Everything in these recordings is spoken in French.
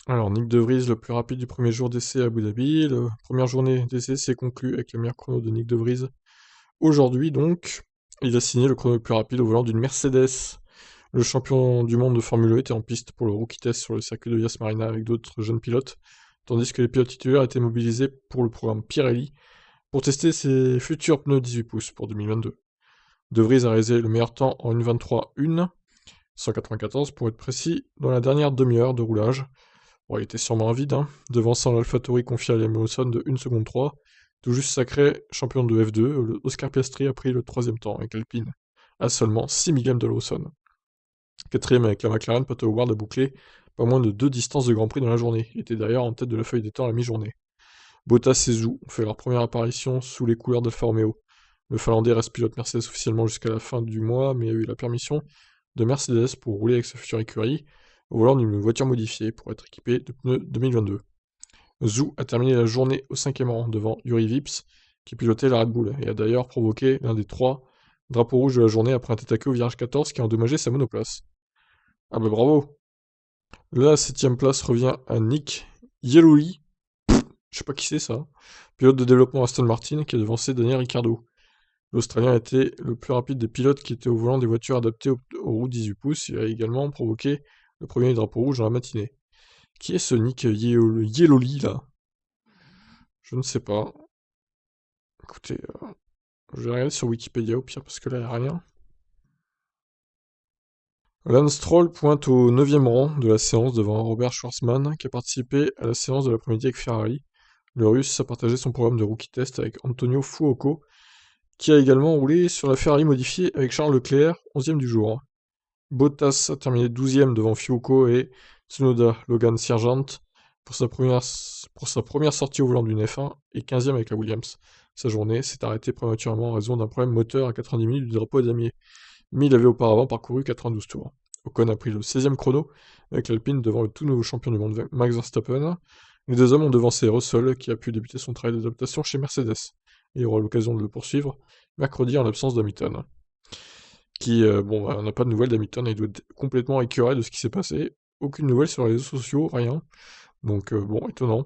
Alors, Nick De Vries, le plus rapide du premier jour d'essai à Abu Dhabi. La première journée d'essai s'est conclue avec le meilleur chrono de Nick De Vries. Aujourd'hui, donc, il a signé le chrono le plus rapide au volant d'une Mercedes. Le champion du monde de Formule E était en piste pour le rookie test sur le circuit de Yas Marina avec d'autres jeunes pilotes, tandis que les pilotes titulaires étaient mobilisés pour le programme Pirelli pour tester ses futurs pneus 18 pouces pour 2022. De Vries a réalisé le meilleur temps en 1.23.1, 194 pour être précis, dans la dernière demi-heure de roulage. Bon, il était sûrement vide, hein, devançant l'AlphaTauri confié à Liam Lawson de 1 seconde 3. Tout juste sacré champion de F2, le Oscar Piastri a pris le troisième temps avec Alpine, à seulement 6 millièmes de Lawson. Quatrième avec la McLaren, Pato Howard a bouclé pas moins de 2 distances de Grand Prix dans la journée. Il était d'ailleurs en tête de la feuille des temps à la mi-journée. Bottas et Zhou ont fait leur première apparition sous les couleurs d'Alfa Romeo. Le Finlandais reste pilote Mercedes officiellement jusqu'à la fin du mois, mais a eu la permission de Mercedes pour rouler avec sa future écurie, au volant d'une voiture modifiée pour être équipée de pneus 2022. Zhou a terminé la journée au 5e rang devant Yuri Vips, qui pilotait la Red Bull, et a d'ailleurs provoqué l'un des 3 drapeaux rouges de la journée après un tête à queue au virage 14 qui a endommagé sa monoplace. Ah bah bravo! La 7ème place revient à Nick Yellouli, je sais pas qui c'est ça, pilote de développement Aston Martin qui a devancé Daniel Ricciardo. L'Australien était le plus rapide des pilotes qui étaient au volant des voitures adaptées aux roues 18 pouces. Il a également provoqué le premier drapeau rouge dans la matinée. Qui est ce Nick Yellouli là? Je ne sais pas. Écoutez, je vais regarder sur Wikipédia au pire parce que là il n'y a rien. Lance Stroll pointe au 9e rang de la séance devant Robert Schwarzman qui a participé à la séance de l'après-midi avec Ferrari. Le Russe a partagé son programme de rookie test avec Antonio Fuoco, qui a également roulé sur la Ferrari modifiée avec Charles Leclerc, 11e du jour. Bottas a terminé 12e devant Fuoco et Tsunoda Logan Sargent pour sa première sortie au volant d'une F1 et 15e avec la Williams. Sa journée s'est arrêtée prématurément en raison d'un problème moteur à 90 minutes du drapeau à damier, mais il avait auparavant parcouru 92 tours. Ocon a pris le 16e chrono avec l'Alpine devant le tout nouveau champion du monde Max Verstappen. Les deux hommes ont devancé Russell qui a pu débuter son travail d'adaptation chez Mercedes et aura l'occasion de le poursuivre mercredi en l'absence d'Hamilton. Qui, bon, bah, on n'a pas de nouvelles d'Hamilton, il doit être complètement écœuré de ce qui s'est passé. Aucune nouvelle sur les réseaux sociaux, rien. Donc, bon, étonnant.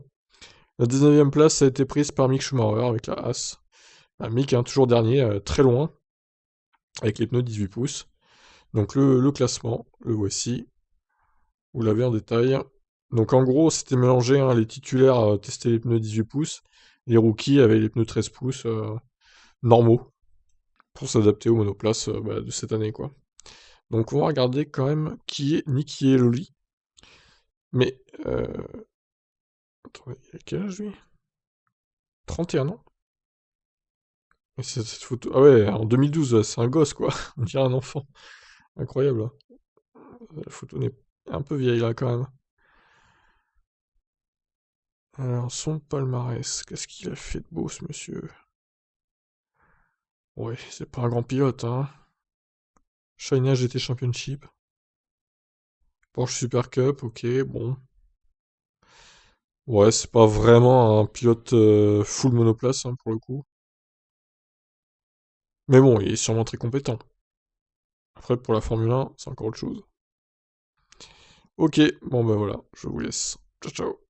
La 19e place a été prise par Mick Schumacher avec la Haas. Mick, hein, toujours dernier, très loin, avec les pneus 18 pouces. Donc le classement, le voici. Vous l'avez en détail. Donc en gros, c'était mélangé, hein, les titulaires testaient les pneus 18 pouces, les rookies avaient les pneus 13 pouces normaux pour s'adapter aux monoplaces bah, de cette année, quoi. Donc on va regarder quand même qui est Nicky Loli. Mais, attendez, il a quel âge lui? 31 ans? Et cette photo... Ah ouais, en 2012, c'est un gosse quoi, on dirait un enfant. Incroyable, hein. La photo n'est un peu vieille là quand même. Alors, son palmarès, qu'est-ce qu'il a fait de beau ce monsieur? Ouais, c'est pas un grand pilote, hein. China GT Championship. Porsche Super Cup, ok, bon. Ouais, c'est pas vraiment un pilote full monoplace, hein, pour le coup. Mais bon, il est sûrement très compétent. Après, pour la Formule 1, c'est encore autre chose. Ok, bon bah voilà, je vous laisse. Ciao ciao.